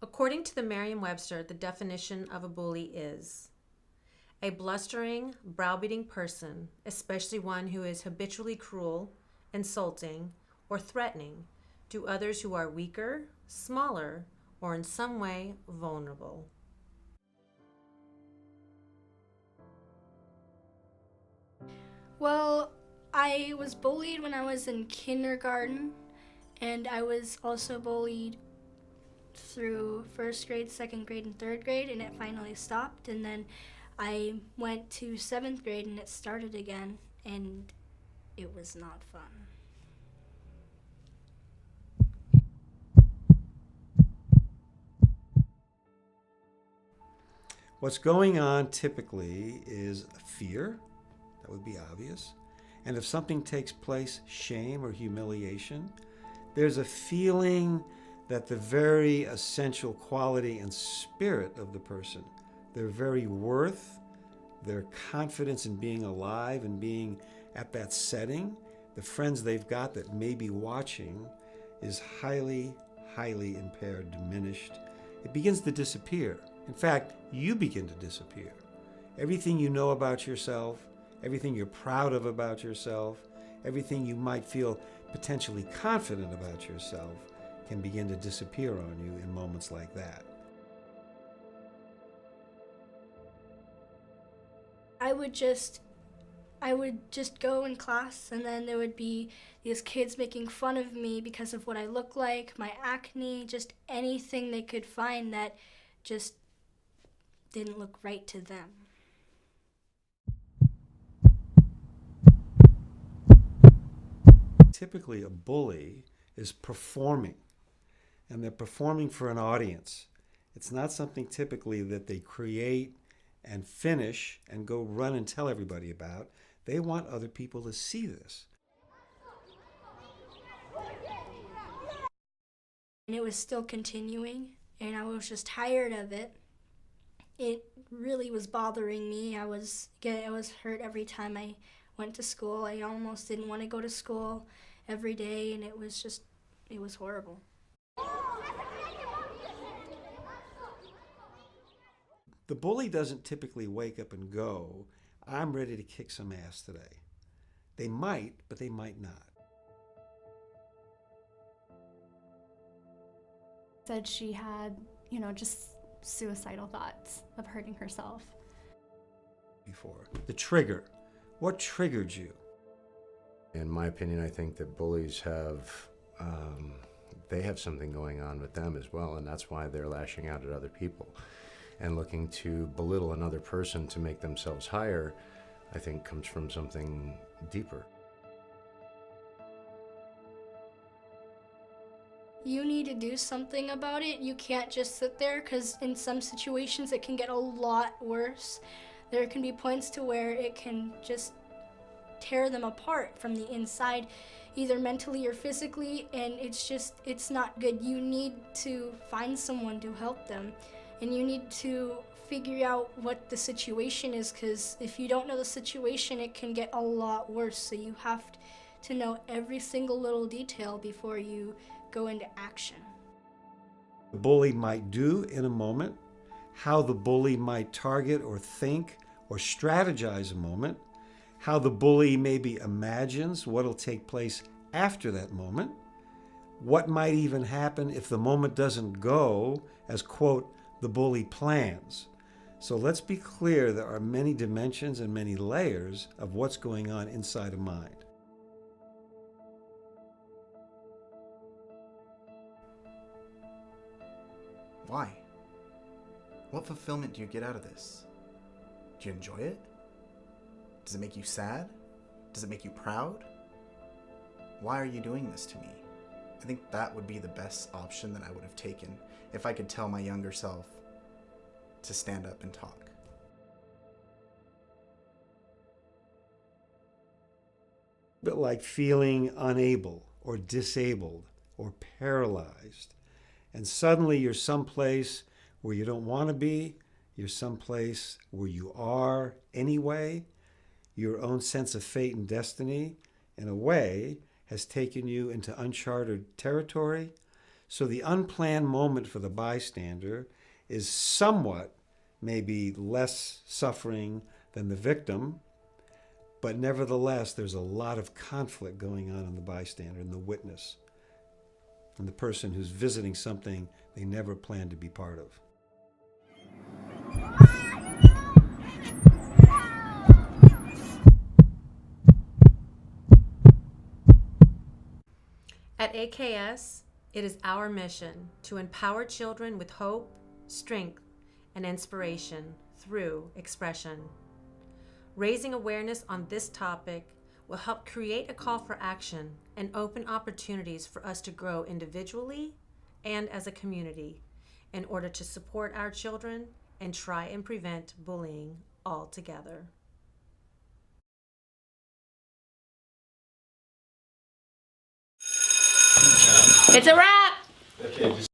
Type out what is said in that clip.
According to the Merriam-Webster, the definition of a bully is a blustering, browbeating person, especially one who is habitually cruel, insulting, or threatening to others who are weaker, smaller, or in some way vulnerable. Well, I was bullied when I was in kindergarten, and I was also bullied through first grade, second grade, and third grade, and it finally stopped. And then I went to seventh grade, and it started again, and it was not fun. What's going on typically is fear, that would be obvious. And if something takes place, shame or humiliation, there's a feeling that the very essential quality and spirit of the person, their very worth, their confidence in being alive and being at that setting, the friends they've got that may be watching, is highly, highly impaired, diminished. It begins to disappear. In fact, you begin to disappear. Everything you know about yourself, everything you're proud of about yourself, everything you might feel potentially confident about yourself can begin to disappear on you in moments like that. I would just go in class, and then there would be these kids making fun of me because of what I look like, my acne, just anything they could find that just didn't look right to them. Typically, a bully is performing, and they're performing for an audience. It's not something typically that they create and finish and go run and tell everybody about. They want other people to see this. And it was still continuing, and I was just tired of it. It really was bothering me. I was hurt every time I went to school. I almost didn't want to go to school every day, and it was horrible. The bully doesn't typically wake up and go, I'm ready to kick some ass today. They might, but they might not. Said she had, just suicidal thoughts of hurting herself. Before. The trigger. What triggered you? In my opinion, I think that bullies they have something going on with them as well, and that's why they're lashing out at other people and looking to belittle another person to make themselves higher, I think comes from something deeper. You need to do something about it. You can't just sit there, because in some situations it can get a lot worse. There can be points to where it can just tear them apart from the inside, either mentally or physically, and it's not good. You need to find someone to help them, and you need to figure out what the situation is, because if you don't know the situation, it can get a lot worse. So you have to know every single little detail before you go into action. The bully might do in a moment, how the bully might target or think or strategize a moment, how the bully maybe imagines what'll take place after that moment, what might even happen if the moment doesn't go as, quote, the bully plans. So let's be clear, there are many dimensions and many layers of what's going on inside a mind. Why? What fulfillment do you get out of this? Do you enjoy it? Does it make you sad? Does it make you proud? Why are you doing this to me? I think that would be the best option that I would have taken if I could tell my younger self to stand up and talk. A bit like feeling unable or disabled or paralyzed. And suddenly you're someplace where you don't want to be. You're someplace where you are anyway. Your own sense of fate and destiny, in a way, has taken you into uncharted territory. So the unplanned moment for the bystander is somewhat maybe less suffering than the victim, but nevertheless, there's a lot of conflict going on in the bystander and the witness and the person who's visiting something they never planned to be part of. At AKS, it is our mission to empower children with hope, strength, and inspiration through expression. Raising awareness on this topic will help create a call for action and open opportunities for us to grow individually and as a community in order to support our children and try and prevent bullying altogether. It's a wrap!